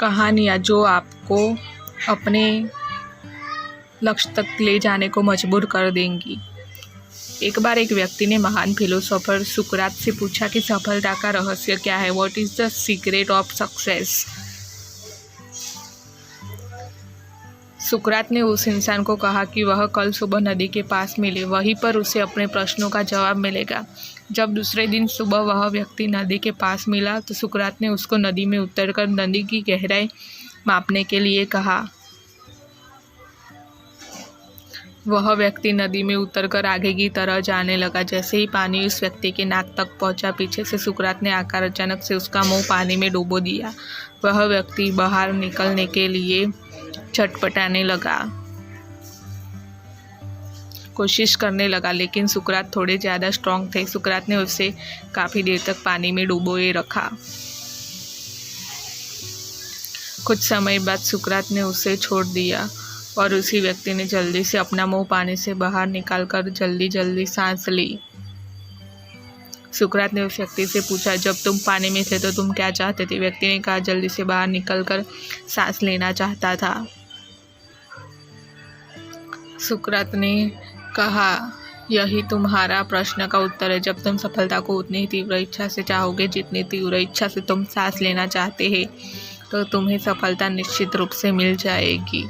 कहानियाँ जो आपको अपने लक्ष्य तक ले जाने को मजबूर कर देंगी। एक बार एक व्यक्ति ने महान फिलोसोफर सुकरात से पूछा कि सफलता का रहस्य क्या है? What is the secret of success? सुकरात ने उस इंसान को कहा कि वह कल सुबह नदी के पास मिले, वहीं पर उसे अपने प्रश्नों का जवाब मिलेगा। जब दूसरे दिन सुबह वह व्यक्ति नदी के पास मिला तो सुकरात ने उसको नदी में उतरकर नदी की गहराई मापने के लिए कहा। वह व्यक्ति नदी में उतरकर आगे की तरह जाने लगा। जैसे ही पानी उस व्यक्ति के नाक तक पहुंचा, पीछे से सुकरात ने आकर अचानक से उसका मुंह पानी में डुबो दिया। वह व्यक्ति बाहर निकलने के लिए छटपटाने लगा, कोशिश करने लगा, लेकिन सुकरात थोड़े ज़्यादा स्ट्रांग थे। सुकरात ने उसे काफ़ी देर तक पानी में डुबोए रखा। कुछ समय बाद सुकरात ने उसे छोड़ दिया और उसी व्यक्ति ने जल्दी से अपना मुंह पानी से बाहर निकालकर जल्दी सांस ली। सुकरात ने उस व्यक्ति से पूछा, जब तुम पानी में थे तो तुम क्या चाहते थे? व्यक्ति ने कहा, जल्दी से बाहर निकलकर सांस लेना चाहता था। सुकरात ने कहा, यही तुम्हारा प्रश्न का उत्तर है। जब तुम सफलता को उतनी तीव्र इच्छा से चाहोगे जितनी तीव्र इच्छा से तुम सांस लेना चाहते हैं, तो तुम्हें सफलता निश्चित रूप से मिल जाएगी।